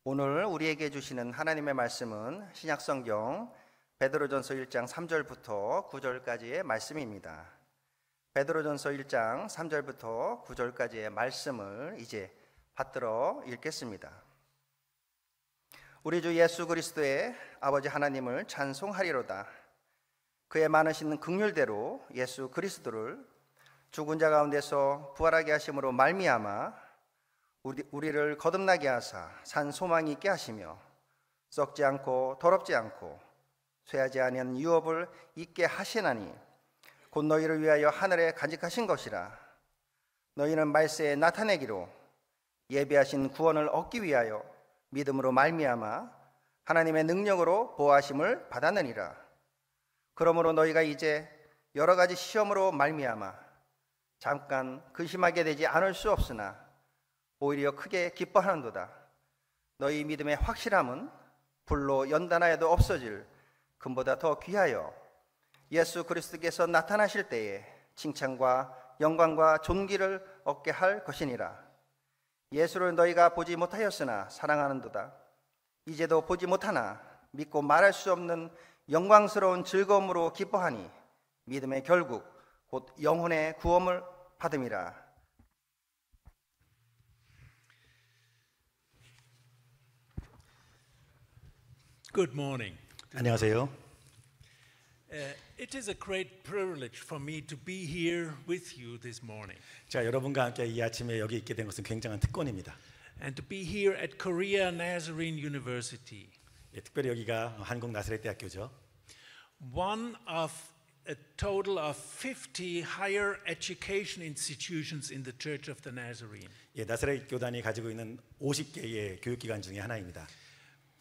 오늘 우리에게 주시는 하나님의 말씀은 신약성경 베드로전서 1장 3절부터 9절까지의 말씀입니다. 베드로전서 1장 3절부터 9절까지의 말씀을 이제 받들어 읽겠습니다. 우리 주 예수 그리스도의 아버지 하나님을 찬송하리로다. 그의 많으신 긍휼대로 예수 그리스도를 죽은 자 가운데서 부활하게 하심으로 말미암아 우리를 거듭나게 하사 산 소망이 있게 하시며 썩지 않고 더럽지 않고 쇠하지 아니한 유업을 있게 하시나니 곧 너희를 위하여 하늘에 간직하신 것이라. 너희는 말세에 나타내기로 예비하신 구원을 얻기 위하여 믿음으로 말미암아 하나님의 능력으로 보호하심을 받았느니라. 그러므로 너희가 이제 여러 가지 시험으로 말미암아 잠깐 근심하게 되지 않을 수 없으나 오히려 크게 기뻐하는도다. 너희 믿음의 확실함은 불로 연단하여도 없어질 금보다 더 귀하여 예수 그리스도께서 나타나실 때에 칭찬과 영광과 존귀를 얻게 할 것이니라. 예수를 너희가 보지 못하였으나 사랑하는도다. 이제도 보지 못하나 믿고 말할 수 없는 영광스러운 즐거움으로 기뻐하니 믿음의 결국 곧 영혼의 구원을 받음이라. Good morning. 안녕하세요. It is a great privilege for me to be here with you this morning 자, 여러분과 함께 이 아침에 여기 있게 된 것은 굉장한 특권입니다. and to be here at Korea Nazarene University, 예, 특별히 여기가 한국 나사렛 대학교죠. one of a total of 50 higher education institutions in the Church of the Nazarene. 예, 나사렛 교단이 가지고 있는 50개의 교육기관 중에 하나입니다.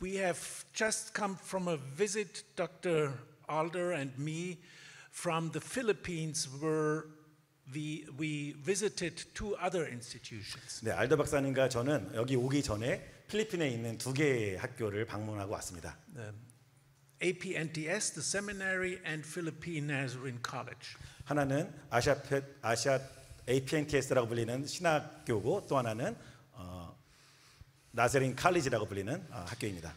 We have just come from a visit, Dr. Alder and me, from the Philippines, where we visited two other institutions. 네, 알더 박사님과 저는 여기 오기 전에 필리핀에 있는 두 개의 학교를 방문하고 왔습니다. APNTS, the seminary, and Philippine Nazarene College. 하나는 아시아 APNTS라고 불리는 신학교고 또 하나는 나사렛 칼리지라고 불리는 학교입니다.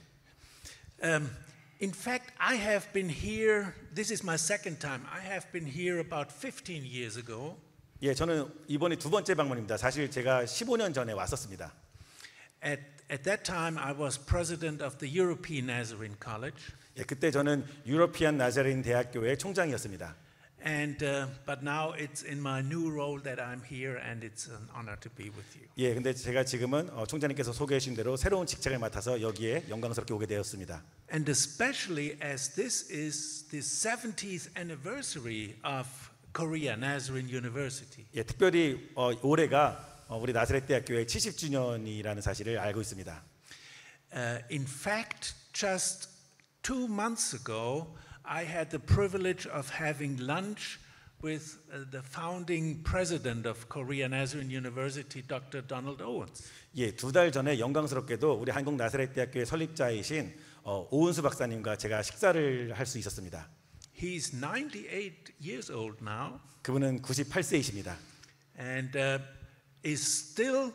In fact, I have been here. This is my second time. I have been here about 15 years ago. 예, 저는 이번이 두 번째 방문입니다. 사실 제가 15년 전에 왔었습니다. At that time, I was president of the European Nazarene College. 예, 그때 저는 유러피안 나자레인 대학교의 총장이었습니다. But now it's in my new role that I'm here, and it's an honor to be with you. 예, 근데 제가 지금은 총장님께서 소개해 주신 대로 새로운 직책을 맡아서 여기에 영광스럽게 오게 되었습니다. And especially as this is the 70th anniversary of Korea Nazarene University. 예, 특별히 올해가 우리 나사렛 대학교의 70주년이라는 사실을 알고 있습니다. In fact, just 2 months ago, I had the privilege of having lunch with the founding president of Korea Nazarene University, Dr. Donald Owens. 예, 2달 전에 영광스럽게도 우리 한국 나사렛 대학교의 설립자이신 오은수 박사님과 제가 식사를 할 수 있었습니다. He's 98 years old now. 그분은 98세이십니다. And is still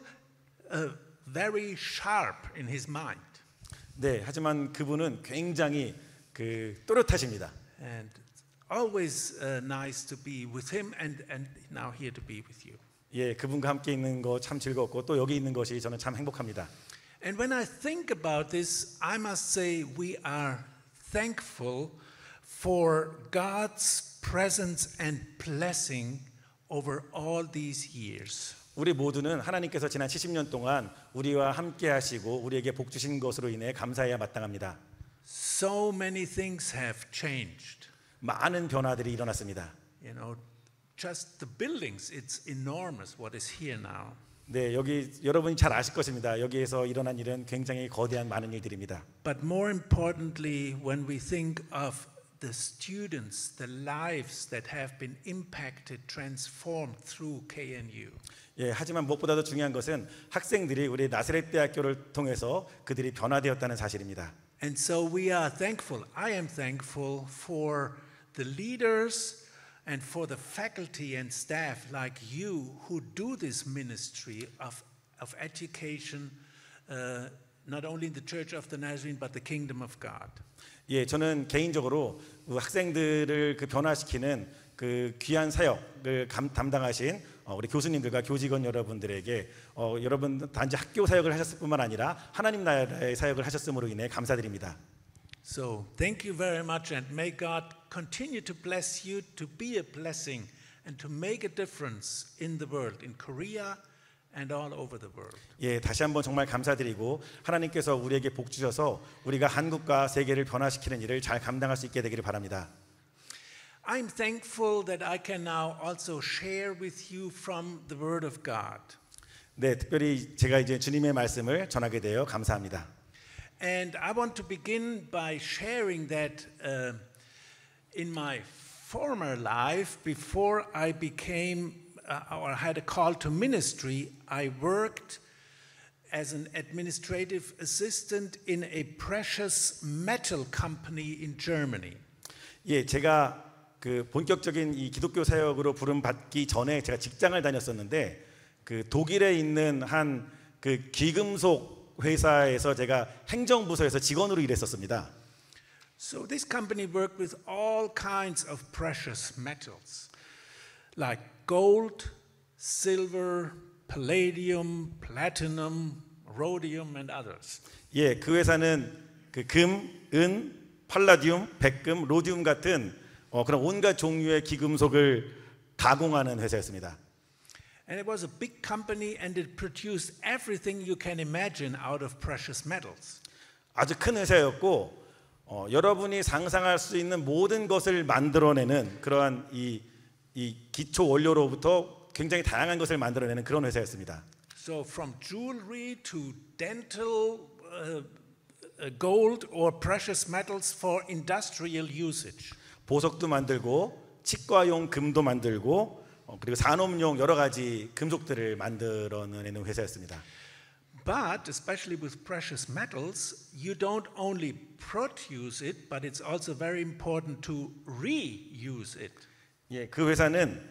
very sharp in his mind. 네, 하지만 그분은 굉장히 또렷하십니다. And always nice to be with him, and now here to be with you. 예, 그분과 함께 있는 거 참 즐겁고 또 여기 있는 것이 저는 참 행복합니다. And when I think about this, I must say we are thankful for God's presence and blessing over all these years. 우리 모두는 하나님께서 지난 70년 동안 우리와 함께 하시고 우리에게 복 주신 것으로 인해 감사해야 마땅합니다. So many things have changed. 많은 변화들이 일어났습니다. You know, just the buildings, it's enormous what is here now. 네, 여기 여러분이 잘 아실 것입니다. 여기에서 일어난 일은 굉장히 거대한 많은 일들입니다. But more importantly, when we think of the students, the lives that have been impacted, transformed through KNU. 예, 하지만 무엇보다도 중요한 것은 학생들이 우리 나사렛 대학교를 통해서 그들이 변화되었다는 사실입니다. And so we are thankful. I am thankful for the leaders and for the faculty and staff like you who do this ministry of education not only in the Church of the Nazarene, but the kingdom of God. 예, 저는 개인적으로 그 학생들을 그 변화시키는 그 귀한 사역을 담당하신 우리 교수님들과 교직원 여러분들에게 여러분 단지 학교 사역을 하셨을 뿐만 아니라 하나님 나라의 사역을 하셨음으로 인해 감사드립니다. So thank you very much, and may God continue to bless you to be a blessing and to make a difference in the world, in Korea and all over the world. 예, 다시 한번 정말 감사드리고 하나님께서 우리에게 복 주셔서 우리가 한국과 세계를 변화시키는 일을 잘 감당할 수 있게 되기를 바랍니다. I'm thankful that I can now also share with you from the Word of God. 네, 특별히 제가 이제 주님의 말씀을 전하게 되어 감사합니다. And I want to begin by sharing that in my former life, before I became or had a call to ministry, I worked as an administrative assistant in a precious metal company in Germany. 예, 제가 그 본격적인 이 기독교 사역으로 부름 받기 전에 제가 직장을 다녔었는데 그 독일에 있는 한 그 귀금속 회사에서 제가 행정부서에서 직원으로 일했었습니다. So this company worked with all kinds of precious metals, like gold, silver, palladium, platinum, rhodium, and others. 예, 그 회사는 그 금, 은, 팔라디움, 백금, 로디움 같은 그런 온갖 종류의 귀금속을 가공하는 회사였습니다. And it was a big company, and it produced everything you can imagine out of precious metals. 아주 큰 회사였고 여러분이 상상할 수 있는 모든 것을 만들어내는 그러한 이 기초 원료로부터 굉장히 다양한 것을 만들어내는 그런 회사였습니다. So from jewelry to dental gold or precious metals for industrial usage. 보석도 만들고 치과용 금도 만들고 그리고 산업용 여러 가지 금속들을 만들어내는 회사였습니다. But especially with precious metals, you don't only produce it, but it's also very important to reuse it. 예, 그 회사는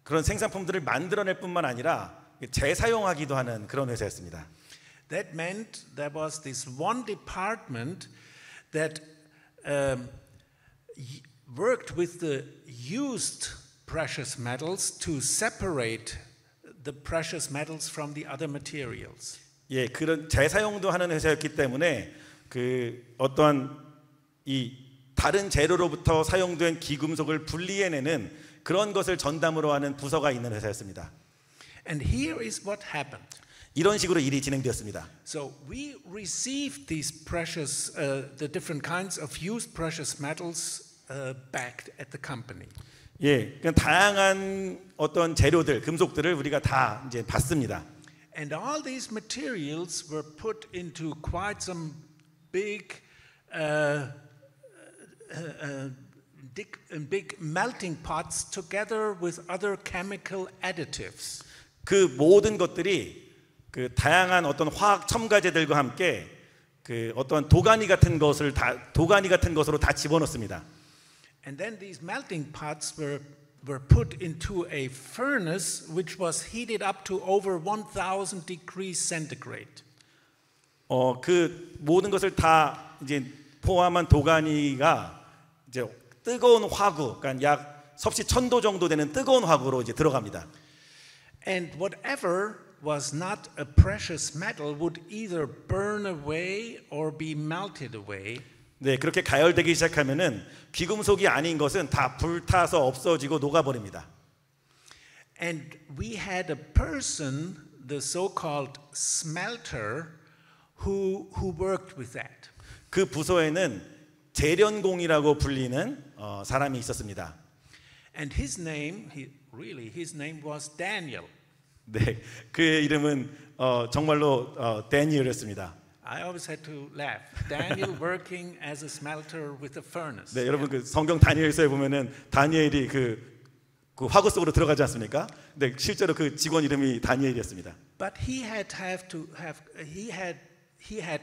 그런 생산품들을 만들어낼 뿐만 아니라 재사용하기도 하는 그런 회사였습니다. That meant there was this one department that worked with the used precious metals to separate the precious metals from the other materials. 예, 그런 재사용도 하는 회사였기 때문에 그 어떠한 이 다른 재료로부터 사용된 귀금속을 분리해내는 그런 것을 전담으로 하는 부서가 있는 회사였습니다. And here is what happened. 이런 식으로 일이 진행되었습니다. So we received these precious, the different kinds of used precious metals back at the company. 예, 그냥 다양한 어떤 재료들, 금속들을 우리가 다 이제 받습니다. And all these materials were put into quite some big melting pots together with other chemical additives. 그 모든 것들이 그 다양한 어떤 화학 첨가제들과 함께 그 어떤 도가니 같은 것으로 다 집어넣습니다. And then these melting pots were put into a furnace which was heated up to over 1000 degrees centigrade. 그 모든 것을 다 이제 포함한 도가니가 이제 뜨거운 화구, 그러니까 약 섭씨 1000도 정도 되는 뜨거운 화구로 이제 들어갑니다. And whatever was not a precious metal would either burn away or be melted away. 네, 그렇게 가열되기 시작하면은 귀금속이 아닌 것은 다 불타서 없어지고 녹아버립니다. And we had a person, the so-called smelter, who worked with that. 그 부서에는 재련공이라고 불리는 사람이 있었습니다. And his name was Daniel. 네, 그의 이름은 정말로 데니엘이었습니다. I always had to laugh. Daniel working as a smelter with a furnace. 네, 여러분 그 성경 다니엘서에 보면은 다니엘이 그 화구 속으로 들어가지 않습니까? 네, 실제로 그 직원 이름이 다니엘이었습니다. But he had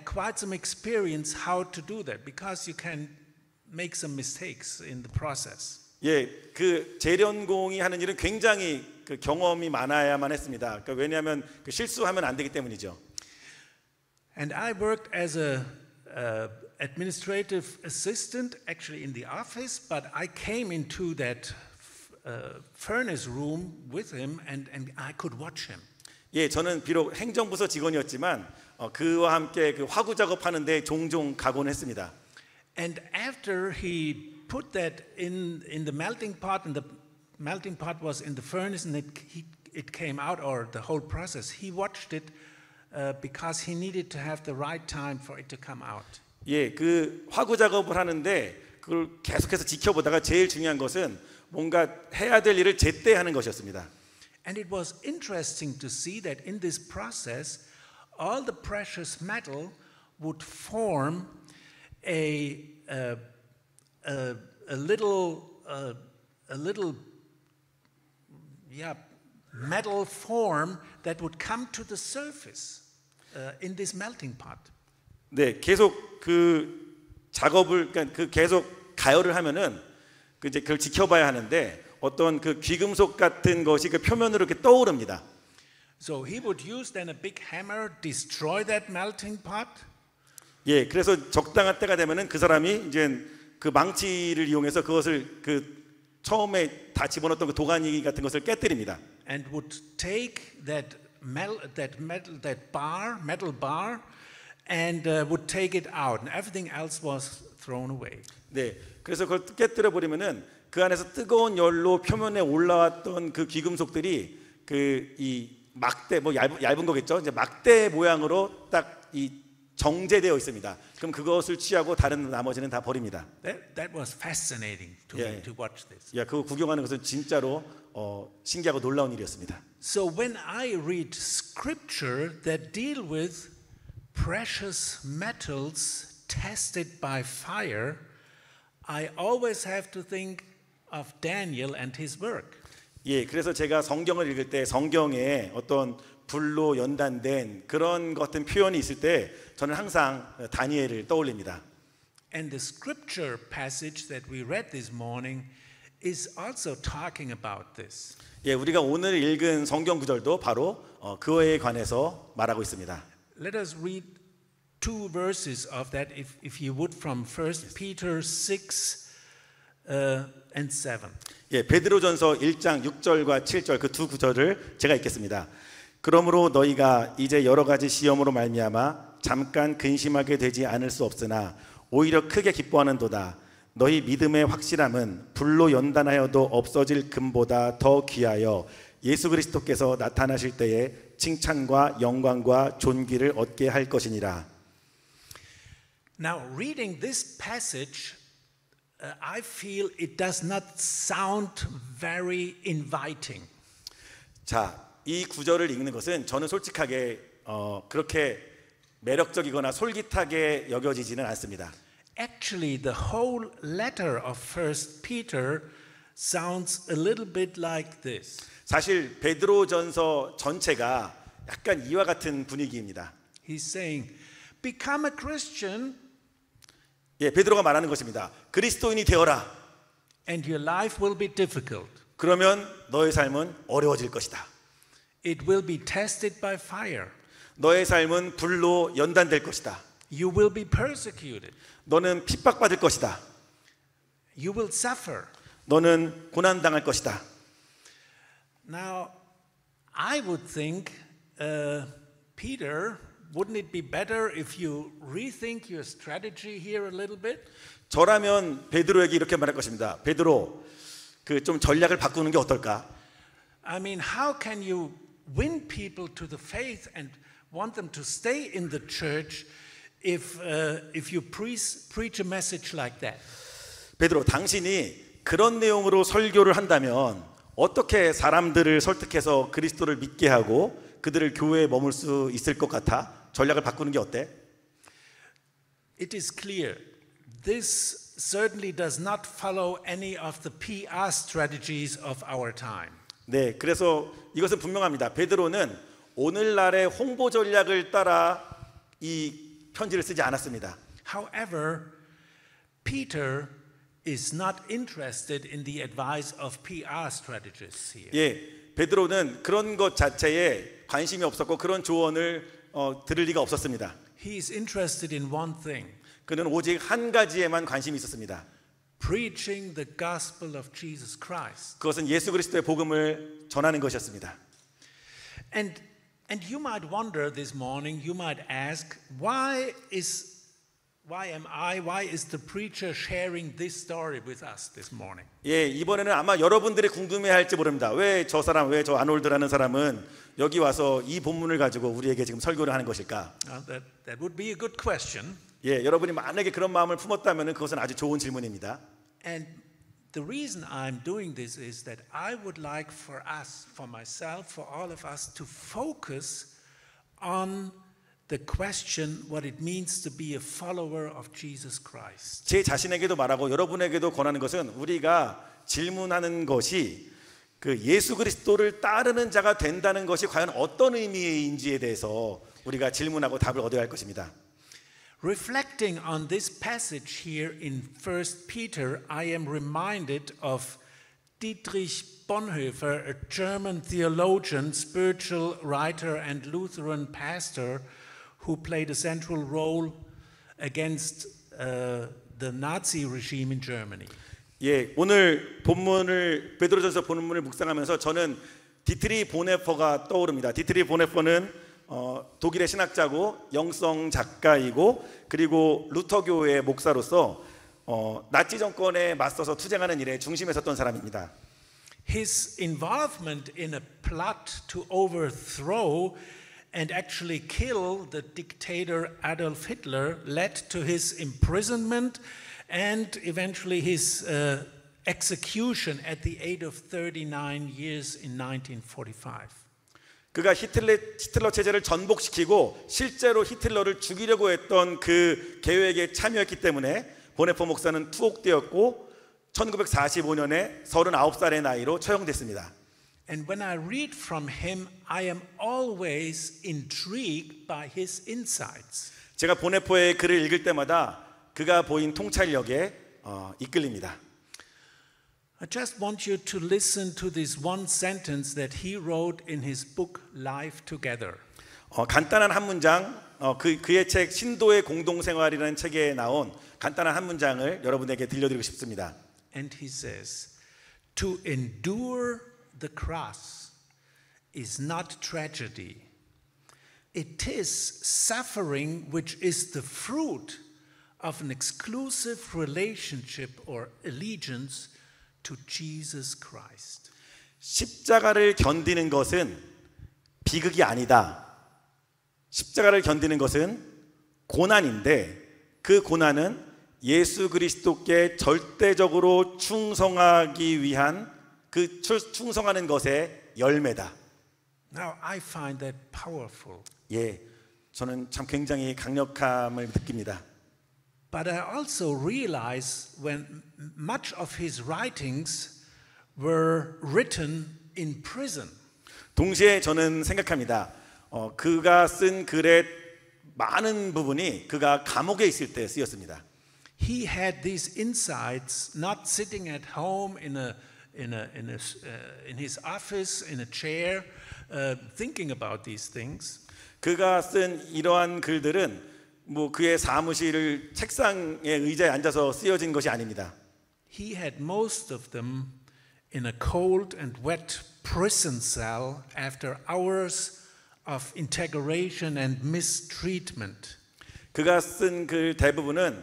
quite some experience how to do that because you can make some mistakes in the process. 예, 그 재련공이 하는 일은 굉장히 그 경험이 많아야만 했습니다. 그러니까 왜냐하면 그 실수하면 안 되기 때문이죠. And I worked as a administrative assistant, actually in the office, but I came into that furnace room with him, and I could watch him. 예, 저는 비록 행정부서 직원이었지만 그와 함께 그 화구 작업하는데 종종 가곤 했습니다. And after he put that in the melting pot, and the melting pot was in the furnace, and it came out, or the whole process, he watched it because he needed to have the right time for it to come out. 예, 그 화구 작업을 하는데 그걸 계속해서 지켜보다가 제일 중요한 것은 뭔가 해야 될 일을 제때 하는 것이었습니다. And it was interesting to see that in this process, all the precious metal would form a little metal form that would come to the surface in this melting pot. 네, 계속 그 작업을 그러니까 그 계속 가열을 하면은 그 이제 그걸 지켜봐야 하는데 어떤 그 귀금속 같은 것이 그 표면으로 이렇게 떠오릅니다. So he would use then a big hammer, destroy that melting pot. 예, 그래서 적당한 때가 되면은 그 사람이 이제 그 망치를 이용해서 그것을 그 처음에 다 집어넣었던 그 도가니 같은 것을 깨뜨립니다. And would take that metal bar, and would take it out, and everything else was thrown away. 네, 그래서 그걸 깨뜨려 버리면은 그 안에서 뜨거운 열로 표면에 올라왔던 그 귀금속들이 그 이 막대 뭐 얇은 거겠죠. 이제 막대 모양으로 딱 이 정제되어 있습니다. 그럼 그것을 취하고 다른 나머지는 다 버립니다. That was fascinating to me to watch this. 야, 그거 구경하는 것은 진짜로 신기하고 놀라운 일이었습니다. So when I read scripture that deal with precious metals tested by fire, I always have to think of Daniel and his work. 예, 그래서 제가 성경을 읽을 때 성경에 어떤 불로 연단된 그런 같은 표현이 있을 때 저는 항상 다니엘을 떠올립니다. And the scripture passage that we read this morning is also talking about this. 예, 우리가 오늘 읽은 성경 구절도 바로 그에 관해서 말하고 있습니다. Let us read two verses of that, if you would, from 1 Peter 6 and 7. 예, 베드로전서 1장 6절과 7절 그 두 구절을 제가 읽겠습니다. 그러므로 너희가 이제 여러 가지 시험으로 말미암아 잠깐 근심하게 되지 않을 수 없으나 오히려 크게 기뻐하는도다. 너희 믿음의 확실함은 불로 연단하여도 없어질 금보다 더 귀하여 예수 그리스도께서 나타나실 때에 칭찬과 영광과 존귀를 얻게 할 것이니라. Now, reading this passage, I feel it does not sound very inviting. 자, 이 구절을 읽는 것은 저는 솔직하게 그렇게 매력적이거나 솔깃하게 여겨지지는 않습니다. Actually, the whole letter of 1 Peter sounds a little bit like this. 사실 베드로전서 전체가 약간 이와 같은 분위기입니다. He's saying, become a Christian, 예, 베드로가 말하는 것입니다. 그리스도인이 되어라. and your life will be difficult. 그러면 너의 삶은 어려워질 것이다. It will be tested by fire. 너의 삶은 불로 연단될 것이다. You will be persecuted. 너는 핍박받을 것이다. You will suffer. 너는 고난당할 것이다. Now, I would think, Peter, wouldn't it be better if you rethink your strategy here a little bit? 저라면 베드로에게 이렇게 말할 것입니다. 베드로, 그 좀 전략을 바꾸는 게 어떨까? I mean, how can you win people to the faith and want them to stay in the church if you preach a message like that? 베드로, 당신이 그런 내용으로 설교를 한다면 어떻게 사람들을 설득해서 그리스도를 믿게 하고 그들을 교회에 머물 수 있을 것 같아? 전략을 바꾸는 게 어때? It is clear. This certainly does not follow any of the PR strategies of our time. 네, 그래서 이것은 분명합니다. 베드로는 오늘날의 홍보 전략을 따라 이 편지를 쓰지 않았습니다. However, Peter is not interested in the advice of PR strategists here. 예, 베드로는 그런 것 자체에 관심이 없었고 그런 조언을 들을 리가 없었습니다. He is interested in one thing. 그는 오직 한 가지에만 관심이 있었습니다. Preaching the gospel of Jesus Christ. 그것은 예수 그리스도의 복음을 전하는 것이었습니다. And you might wonder this morning, you might ask, why is the preacher sharing this story with us this morning? 예, 이번에는 아마 여러분들이 궁금해할지 모릅니다. 왜 저 아놀드라는 사람은 여기 와서 이 본문을 가지고 우리에게 지금 설교를 하는 것일까? That would be a good question. 예, 여러분이 만약에 그런 마음을 품었다면 그것은 아주 좋은 질문입니다. And the reason I'm doing this is that I would like for us, for myself, for all of us to focus on the question what it means to be a follower of Jesus Christ. 제 자신에게도 말하고 여러분에게도 권하는 것은 우리가 질문하는 것이 그 예수 그리스도를 따르는 자가 된다는 것이 과연 어떤 의미인지에 대해서 우리가 질문하고 답을 얻어야 할 것입니다. Reflecting on this passage here in 1 Peter, I am reminded of Dietrich Bonhoeffer, a German theologian, spiritual writer, and Lutheran pastor who played a central role against the Nazi regime in Germany. 예, 오늘 베드로전서 본문을 묵상하면서 저는 디트리 보네퍼가 떠오릅니다. 디트리 보네퍼는 독일의 신학자고 영성 작가이고 그리고 루터교의 목사로서 나치 정권에 맞서서 투쟁하는 일에 중심에 섰던 사람입니다. His involvement in a plot to overthrow and actually kill the dictator Adolf Hitler led to his imprisonment and eventually his execution at the age of 39 years in 1945. 그가 히틀러 체제를 전복시키고 실제로 히틀러를 죽이려고 했던 그 계획에 참여했기 때문에 보네퍼 목사는 투옥되었고 1945년에 39살의 나이로 처형됐습니다. And when I read from him, I am always intrigued by his insights. 제가 보네퍼의 글을 읽을 때마다 그가 보인 통찰력에 이끌립니다. I just want you to listen to this one sentence that he wrote in his book Life Together. 간단한 한 문장, 그의 책 신도의 공동생활이라는 책에 나온 간단한 한 문장을 여러분에게 들려드리고 싶습니다. And he says, to endure the cross is not tragedy. It is suffering which is the fruit of an exclusive relationship or allegiance to Jesus Christ. 십자가를 견디는 것은 비극이 아니다. 십자가를 견디는 것은 고난인데 그 고난은 예수 그리스도께 절대적으로 충성하기 위한 그 충성하는 것의 열매다. Now I find that powerful. 예, 저는 참 굉장히 강력함을 느낍니다. But I also realize when much of his writings were written in prison. 동시에 저는 생각합니다. 그가 쓴 글의 많은 부분이 그가 감옥에 있을 때 쓰였습니다. He had these insights not sitting at home in his office in a chair thinking about these things. 그가 쓴 이러한 글들은 그의 사무실 책상에 의자에 앉아서 쓰여진 것이 아닙니다. He had most of them in a cold and wet prison cell after hours of interrogation and mistreatment. 그가 쓴 글 대부분은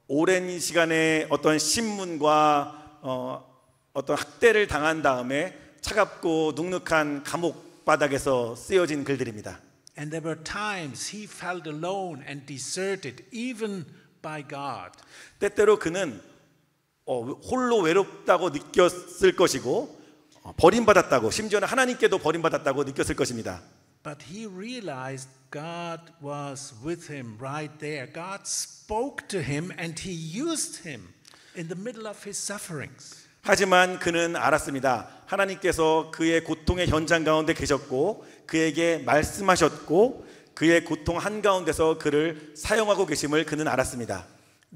오랜 시간의 어떤 신문과 어떤 학대를 당한 다음에 차갑고 눅눅한 감옥 바닥에서 쓰여진 글들입니다. And there were times he felt alone and deserted even by God. 때때로 그는 홀로 외롭다고 느꼈을 것이고 버림받았다고 심지어는 하나님께도 버림받았다고 느꼈을 것입니다. But he realized God was with him right there. God spoke to him and he used him in the middle of his sufferings. 하지만 그는 알았습니다. 하나님께서 그의 고통의 현장 가운데 계셨고 그에게 말씀하셨고 그의 고통 한가운데서 그를 사용하고 계심을 그는 알았습니다.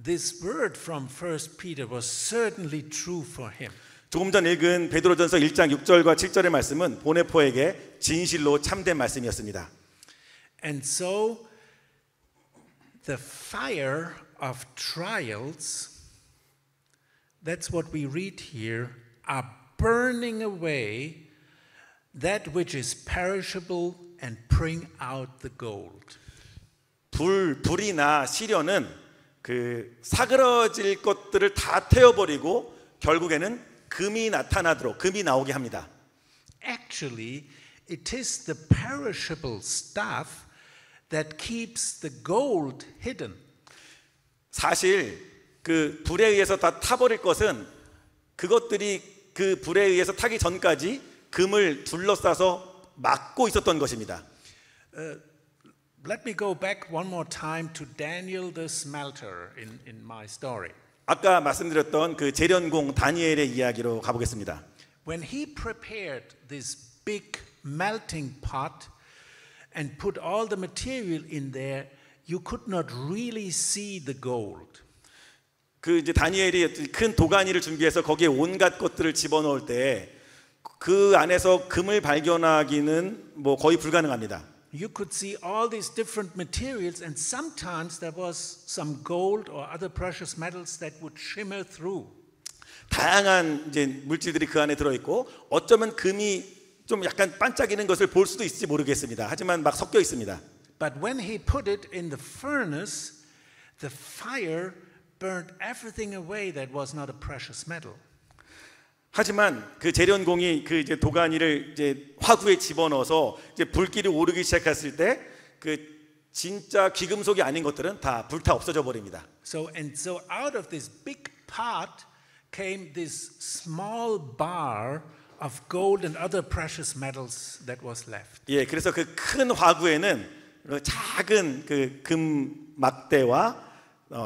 This word from 1 Peter was certainly true for him. 조금 전 읽은 베드로전서 1장 6절과 7절의 말씀은 보네포에게 진실로 참된 말씀이었습니다. And so the fire of trials, that's what we read here, are burning away that which is perishable and bring out the gold. 불이나 시련은 그 사그러질 것들을 다 태워버리고 결국에는 금이 나오게 합니다. Actually, it is the perishable stuff that keeps the gold hidden. 사실 그 불에 의해서 다 타버릴 것은 그것들이 그 불에 의해서 타기 전까지 금을 둘러싸서 막고 있었던 것입니다. Let me go back one more time to Daniel the smelter in my story. 아까 말씀드렸던 그 재련공 다니엘의 이야기로 가보겠습니다. When he prepared this big melting pot and put all the material in there, you could not really see the gold. 그 이제 다니엘이 큰 도가니를 준비해서 거기에 온갖 것들을 집어넣을 때 그 안에서 금을 발견하기는 뭐 거의 불가능합니다. You could see all these different materials, and sometimes there was some gold or other precious metals that would shimmer through. 다양한 이제 물질들이 그 안에 들어 있고 어쩌면 금이 좀 약간 반짝이는 것을 볼 수도 있을지 모르겠습니다. 하지만 막 섞여 있습니다. But when he put it in the furnace, the fire burned everything away that was not a precious metal. 하지만 그 재련공이 그 이제 도가니를 이제 화구에 집어넣어서 이제 불길이 오르기 시작했을 때 그 진짜 귀금속이 아닌 것들은 다 불타 없어져 버립니다. So out of this big pot came this small bar of gold and other precious metals that was left. 예, 그래서 그 큰 화구에는 작은 그 금 막대와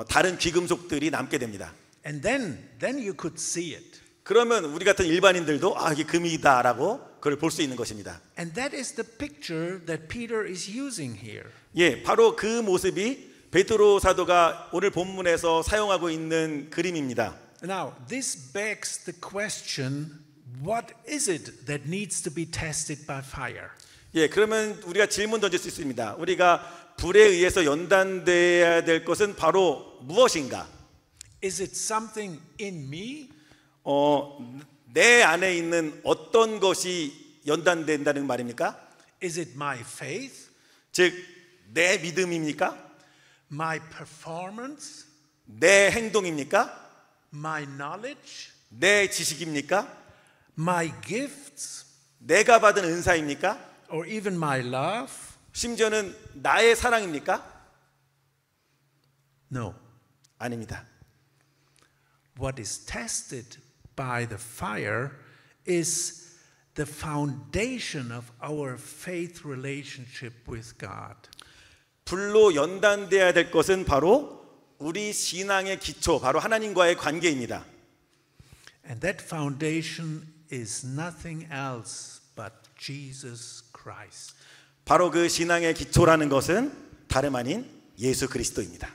다른 귀금속들이 남게 됩니다. And then you could see it. 그러면 우리 같은 일반인들도 아 이게 금이다라고 그걸 볼 수 있는 것입니다. And that is the picture that Peter is using here. 예, 바로 그 모습이 베드로 사도가 오늘 본문에서 사용하고 있는 그림입니다. Now, this begs the question, what is it that needs to be tested by fire? 예, 그러면 우리가 질문 던질 수 있습니다. 우리가 불에 의해서 연단돼야 될 것은 바로 무엇인가? Is it something in me? 내 안에 있는 어떤 것이 연단된다는 말입니까? Is it my faith? 즉, 내 믿음입니까? My performance? 내 행동입니까? My knowledge? 내 지식입니까? My gifts? 내가 받은 은사입니까? Or even my love? 심지어는 나의 사랑입니까? No. 아닙니다. What is tested by the fire is the foundation of our faith relationship with God. 불로 연단돼야 될 것은 바로 우리 신앙의 기초, 바로 하나님과의 관계입니다. And that foundation is nothing else but Jesus Christ. 바로 그 신앙의 기초라는 것은 다름 아닌 예수 그리스도입니다.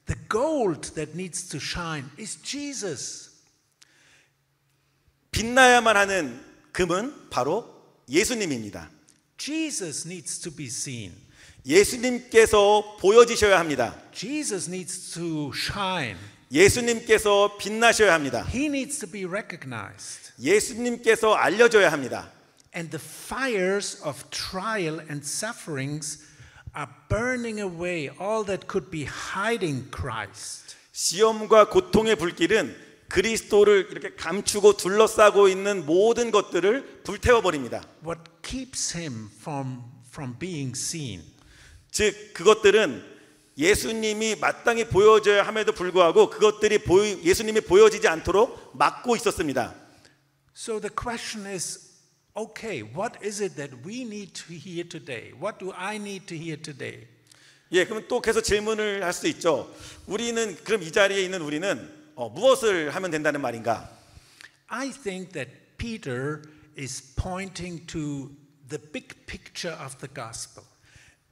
The gold that needs to shine is Jesus. 빛나야만 하는 금은 바로 예수님입니다. Jesus needs to be seen. 예수님께서 보여지셔야 합니다. Jesus needs to shine. 예수님께서 빛나셔야 합니다. He needs to be recognized. 예수님께서 알려져야 합니다. And the fires of trial and sufferings are burning away all that could be hiding Christ. 시험과 고통의 불길은 그리스도를 이렇게 감추고 둘러싸고 있는 모든 것들을 불태워 버립니다. What keeps him from being seen? 즉 그것들은 예수님이 마땅히 보여져야 함에도 불구하고 그것들이 예수님이 보여지지 않도록 막고 있었습니다. So the question is, okay, what is it that we need to hear today? What do I need to hear today? 예, 그럼 또 계속 질문을 할 수 있죠. 우리는 그럼 이 자리에 있는 우리는 무엇을 하면 된다는 말인가? I think that Peter is pointing to the big picture of the gospel.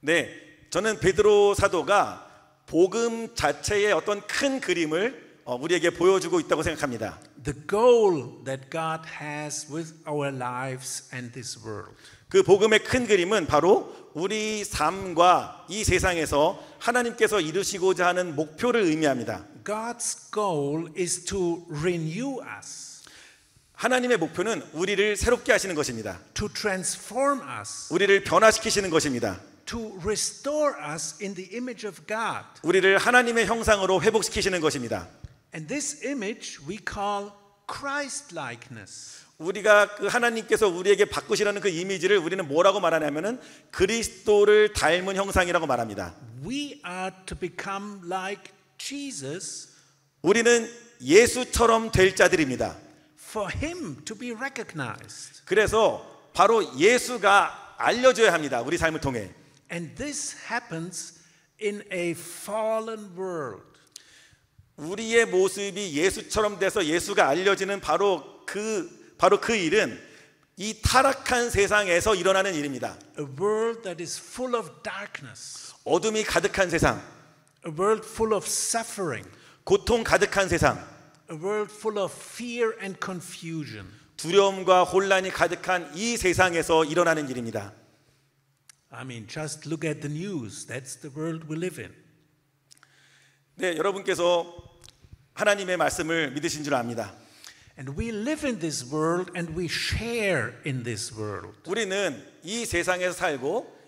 네, 저는 베드로 사도가 복음 자체의 어떤 큰 그림을 우리에게 보여주고 있다고 생각합니다. The goal that God has with our lives and this world. 그 복음의 큰 그림은 바로 우리 삶과 이 세상에서 하나님께서 이루시고자 하는 목표를 의미합니다. God's goal is to renew us, 하나님의 목표는 우리를 새롭게 하시는 것입니다. to transform us, 우리를 변화시키시는 것입니다. to restore us in the image of God. 우리를 하나님의 형상으로 회복시키시는 것입니다. And this image we call Christ-likeness. 우리가 그 하나님께서 우리에게 바꾸시라는 그 이미지를 우리는 뭐라고 말하냐면은 그리스도를 닮은 형상이라고 말합니다. We are to become like Jesus 우리는 예수처럼 될 자들입니다. for him to be recognized. 그래서 바로 예수가 알려져야 합니다. 우리 삶을 통해. And this happens in a fallen world. 우리의 모습이 예수처럼 돼서 예수가 알려지는 바로 그 일은 이 타락한 세상에서 일어나는 일입니다. A world that is full of darkness. 어둠이 가득한 세상, A world full of suffering. 고통 가득한 세상, A world full of fear and confusion. 두려움과 혼란이 가득한 이 세상에서 일어나는 일입니다. I mean, just look at the news. That's the world we live in. 네, 여러분께서 하나님의 말씀을 믿으신 줄 압니다. And we live in this world and we share in this world. 우리는 이 세상에서 살고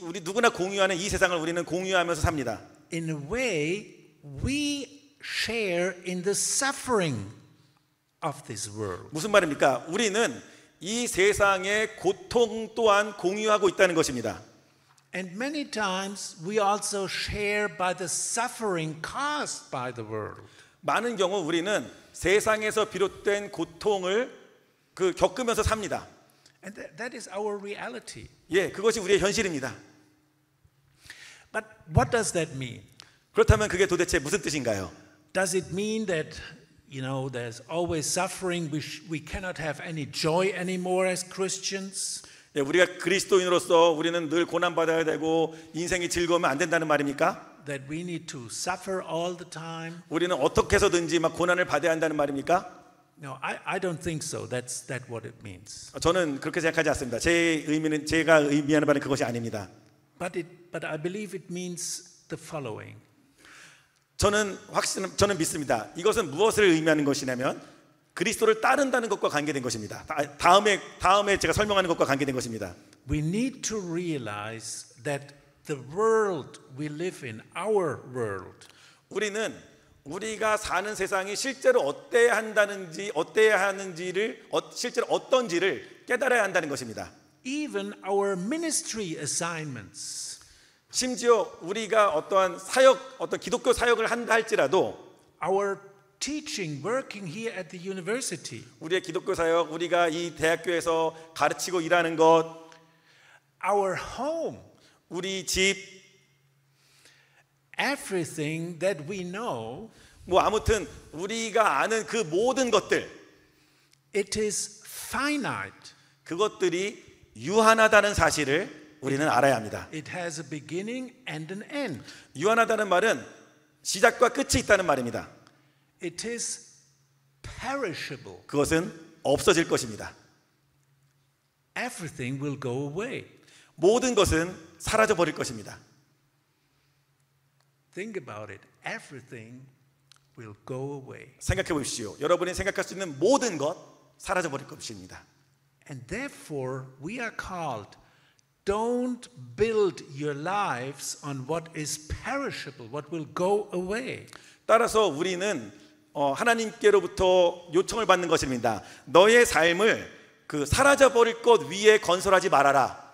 우리 누구나 공유하는 이 세상을 우리는 공유하면서 삽니다. In a way, we share in the suffering of this world. 무슨 말입니까? 우리는 이 세상의 고통 또한 공유하고 있다는 것입니다. And many times we also share by the suffering caused by the world. 많은 경우 우리는 세상에서 비롯된 고통을 겪으면서 삽니다. And that is our reality. 예, 그것이 우리의 현실입니다. But what does that mean? 그렇다면 그게 도대체 무슨 뜻인가요? Does it mean that, there's always suffering, we cannot have any joy anymore as Christians? 예, 우리가 그리스도인으로서 우리는 늘 고난받아야 되고 인생이 즐거우면 안 된다는 말입니까? That we need to suffer all the time? 우리는 어떻게 해서든지 막 고난을 받아야 한다는 말입니까? No, I don't think so. That's what it means. 저는 그렇게 생각하지 않습니다. 제가 의미하는 바는 그것이 아닙니다. But I believe it means the following. 저는 믿습니다. 이것은 무엇을 의미하는 것이냐면 그리스도를 따른다는 것과 관계된 것입니다. 다음에 제가 설명하는 것과 관계된 것입니다. We need to realize that the world we live in, our world, 우리는 우리가 사는 세상이 실제로 어때야 하는지를 실제로 어떤지를 깨달아야 한다는 것입니다. even our ministry assignments, 심지어 우리가 어떤 기독교 사역을 한다 할지라도 our teaching, working here at the university, 우리의 기독교 사역, 우리가 이 대학교에서 가르치고 일하는 것, our home, 우리 집, everything that we know, 아무튼 우리가 아는 그 모든 것들, it is finite. 그것들이 유한하다는 사실을 우리는 알아야 합니다. It has a beginning and an end. 유한하다는 말은 시작과 끝이 있다는 말입니다. It is perishable. 그것은 없어질 것입니다. Everything will go away. 모든 것은 사라져 버릴 것입니다. Think about it. Everything will go away. 생각해 보십시오. 여러분이 생각할 수 있는 모든 것 사라져 버릴 것입니다. And therefore we are called, don't build your lives on what is perishable, what will go away. 따라서 우리는 하나님께로부터 요청을 받는 것입니다. 너의 삶을 사라져 버릴 것 위에 건설하지 말아라.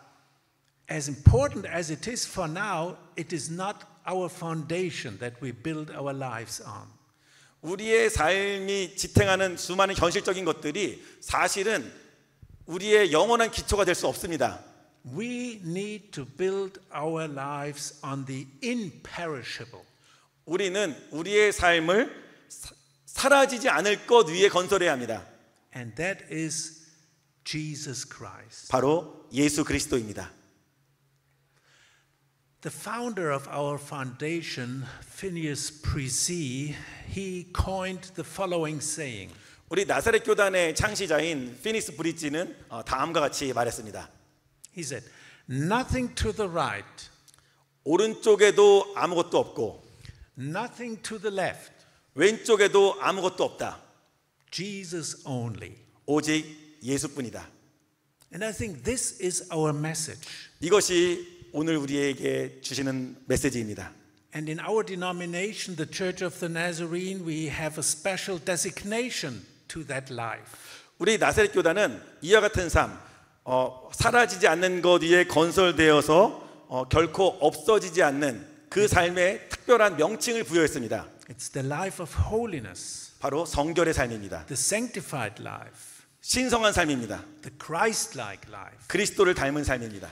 As important as it is for now, it is not our foundation that we build our lives on. 우리의 삶이 지탱하는 수많은 현실적인 것들이 사실은 우리의 영원한 기초가 될 수 없습니다. We need to build our lives on the imperishable. 우리는 우리의 삶을 사라지지 않을 것 위에 건설해야 합니다. And that is Jesus Christ. 바로 예수 그리스도입니다. The founder of our foundation, Phineas Bresee, he coined the following saying. 우리 나사렛 교단의 창시자인 피니스 브리지는 다음과 같이 말했습니다. He said, "Nothing to the right, 오른쪽에도 아무것도 없고 nothing to the left, 왼쪽에도 아무것도 없다. Jesus only." 오직 예수뿐이다. And I think this is our message. 이것이 오늘 우리에게 주시는 메시지입니다. And in our denomination, the Church of the Nazarene, we have a special designation to that life. 우리 나사렛 교단은 이와 같은 삶, 사라지지 않는 것 위에 건설되어서 결코 없어지지 않는 그 삶에 특별한 명칭을 부여했습니다. It's the life of holiness, 바로 성결의 삶입니다. the sanctified life, 신성한 삶입니다. the Christ-like life. 그리스도를 닮은 삶입니다.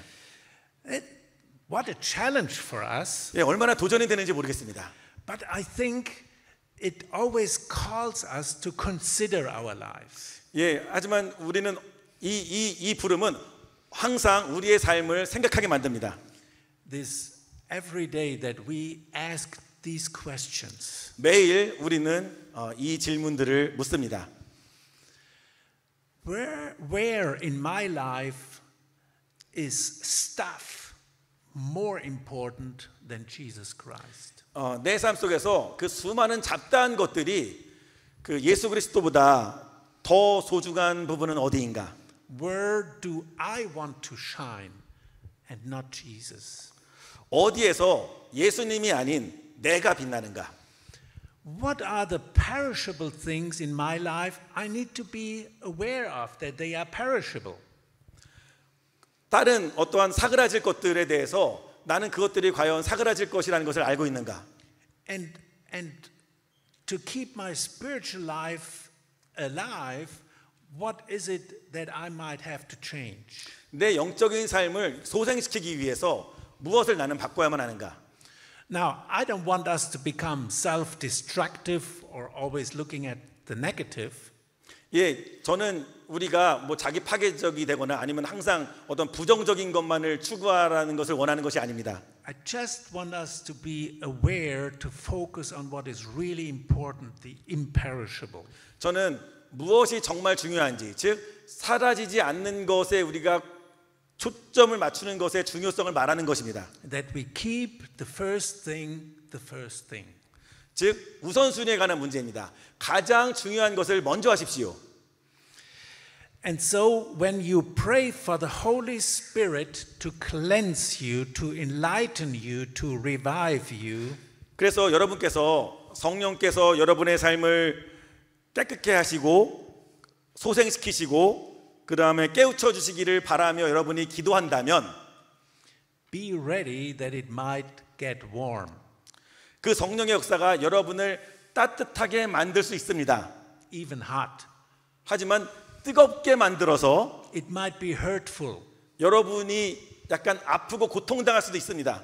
What a challenge for us. 예, 얼마나 도전이 되는지 모르겠습니다. But I think it always calls us to consider our lives. 예, 하지만 우리는 이 부름은 항상 우리의 삶을 생각하게 만듭니다. This every day that we ask these questions. 매일 우리는 이 질문들을 묻습니다. Where in my life is stuff more important than Jesus Christ? 내 삶 속에서 그 수많은 잡다한 것들이 그 예수 그리스도보다 더 소중한 부분은 어디인가? Where do I want to shine and not Jesus? 어디에서 예수님이 아닌 내가 빛나는가? What are the perishable things in my life I need to be aware of that they are perishable? 다른 어떠한 사그라질 것들에 대해서 나는 그것들이 과연 사그라질 것이라는 것을 알고 있는가? And to keep my spiritual life alive, what is it that I might have to change? 내 영적인 삶을 소생시키기 위해서 무엇을 나는 바꿔야만 하는가? Now, I don't want us to become self-destructive or always looking at the negative. 예, 저는 우리가 뭐 자기 파괴적이 되거나 아니면 항상 어떤 부정적인 것만을 추구하라는 것을 원하는 것이 아닙니다. I just want us to be aware to focus on what is really important, the imperishable. 저는 무엇이 정말 중요한지, 즉 사라지지 않는 것에 우리가 초점을 맞추는 것의 중요성을 말하는 것입니다. That we keep the first thing, the first thing. 즉 우선순위에 관한 문제입니다. 가장 중요한 것을 먼저 하십시오. And so when you pray for the Holy Spirit to cleanse you, to enlighten you, to revive you, 그래서 여러분께서 성령께서 여러분의 삶을 깨끗게 하시고 소생시키시고 그 다음에 깨우쳐 주시기를 바라며 여러분이 기도한다면 be ready that it might get warm. 그 성령의 역사가 여러분을 따뜻하게 만들 수 있습니다. Even hot. 하지만 뜨겁게 만들어서 It might be hurtful. 여러분이 약간 아프고 고통당할 수도 있습니다.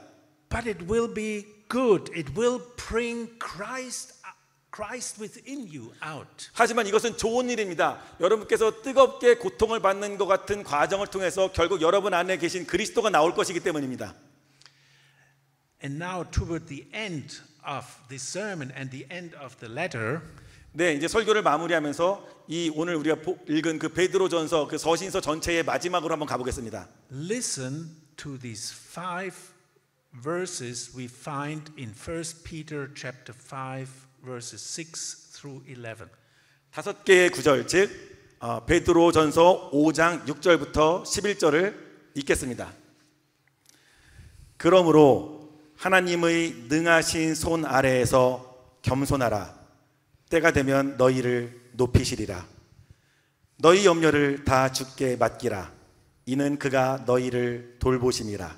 But it will be good. It will bring Christ within you out. 하지만 이것은 좋은 일입니다. 여러분께서 뜨겁게 고통을 받는 것 같은 과정을 통해서 결국 여러분 안에 계신 그리스도가 나올 것이기 때문입니다. And now toward the end of this sermon and the end of the letter, 네, 이제 설교를 마무리하면서 이 오늘 우리가 읽은 그 베드로전서 그 서신서 전체의 마지막으로 한번 가보겠습니다. listen to these 5 verses we find in 1 Peter chapter 5 verses 6 through 11. 5개의 구절, 즉 베드로전서 5장 6절부터 11절을 읽겠습니다. 그러므로 하나님의 능하신 손 아래에서 겸손하라. 때가 되면 너희를 높이시리라. 너희 염려를 다 주께 맡기라. 이는 그가 너희를 돌보심이라.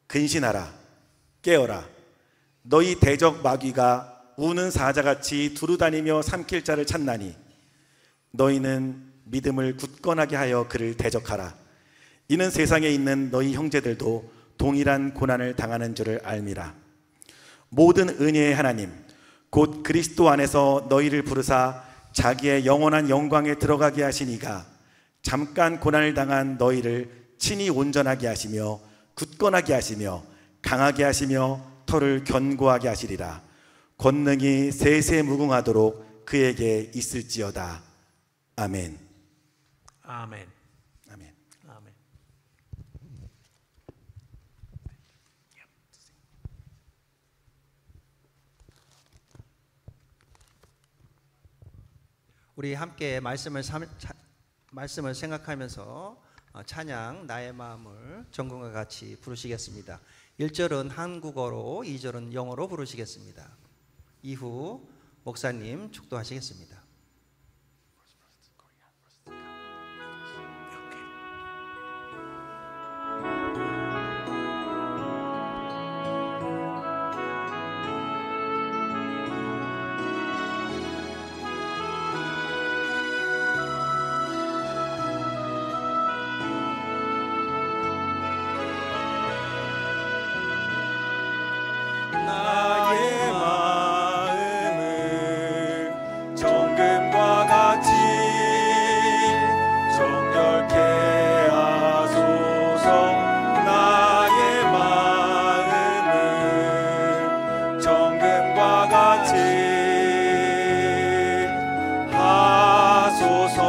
근신하라. 깨어라. 너희 대적 마귀가 우는 사자같이 두루다니며 삼킬 자를 찾나니 너희는 믿음을 굳건하게 하여 그를 대적하라. 이는 세상에 있는 너희 형제들도 동일한 고난을 당하는 줄을 알미라. 모든 은혜의 하나님 곧 그리스도 안에서 너희를 부르사 자기의 영원한 영광에 들어가게 하신 이가 잠깐 고난을 당한 너희를 친히 온전하게 하시며 굳건하게 하시며 강하게 하시며 털을 견고하게 하시리라. 권능이 세세무궁하도록 그에게 있을지어다. 아멘. Amen. 아멘. Amen. 우리 함께 말씀을 생각하면서 찬양 나의 마음을 전공과 같이 부르시겠습니다. 1절은 한국어로 2절은 영어로 부르시겠습니다. 이후 목사님 축도하시겠습니다. 나의 마음을 정금과 같이 정결케 하소서. 나의 마음을 정금과 같이 하소서.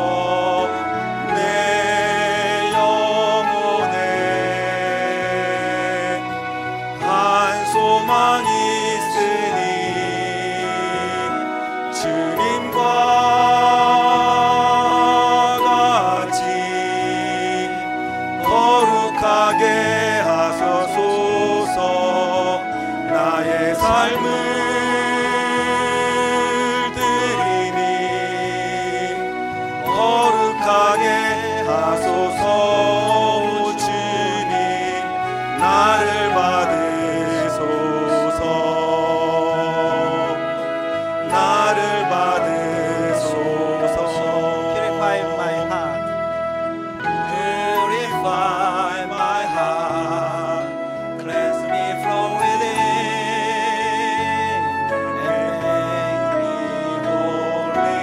내 영혼에 한 소망 있으니 주님과 같이 거룩하게 하소서. 나의 삶을 드리니 거룩하게 하소서. 주님 나를 받으소서. 나를 받으소서. Purify my heart. Purify my heart. Cleanse me from within and make me holy.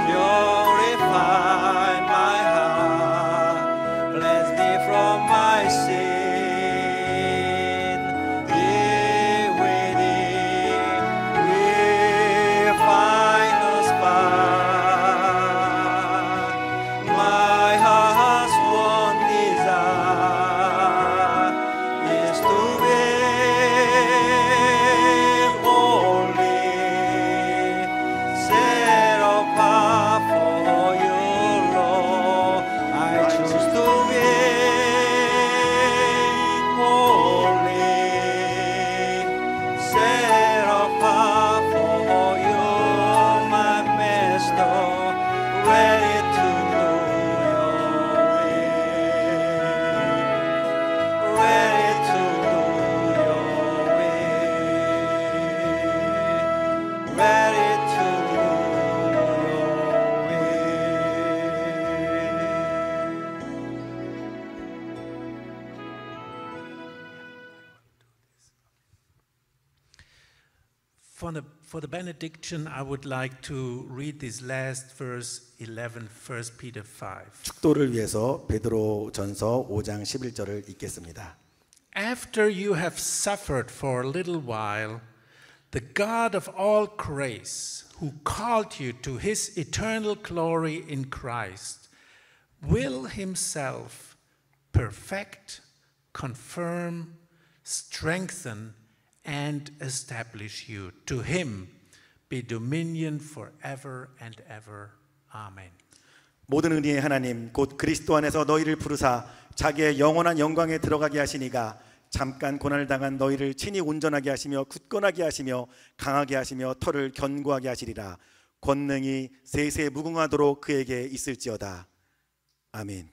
Purify my heart. Cleanse me from my sin. Here within we find a spot. My heart's one desire is to be holy, set apart for you, Lord. I choose to be holy, set apart for you, my Master, ready to do your will, ready to do your will, ready to do your For the benediction, I would like to read this last verse 11, 1 Peter 5. 축도를 위해서 베드로전서 5장 11절을 읽겠습니다. After you have suffered for a little while, the God of all grace, who called you to his eternal glory in Christ, will himself perfect, confirm, strengthen, and establish you. To him be dominion forever and ever. Amen. 모든 은혜의 하나님 곧 그리스도 안에서 너희를 부르사 자기의 영원한 영광에 들어가게 하시니가 잠깐 고난을 당한 너희를 친히 온전하게 하시며 굳건하게 하시며 강하게 하시며 털을 견고하게 하시리라. 권능이 세세 무궁하도록 그에게 있을지어다. 아멘.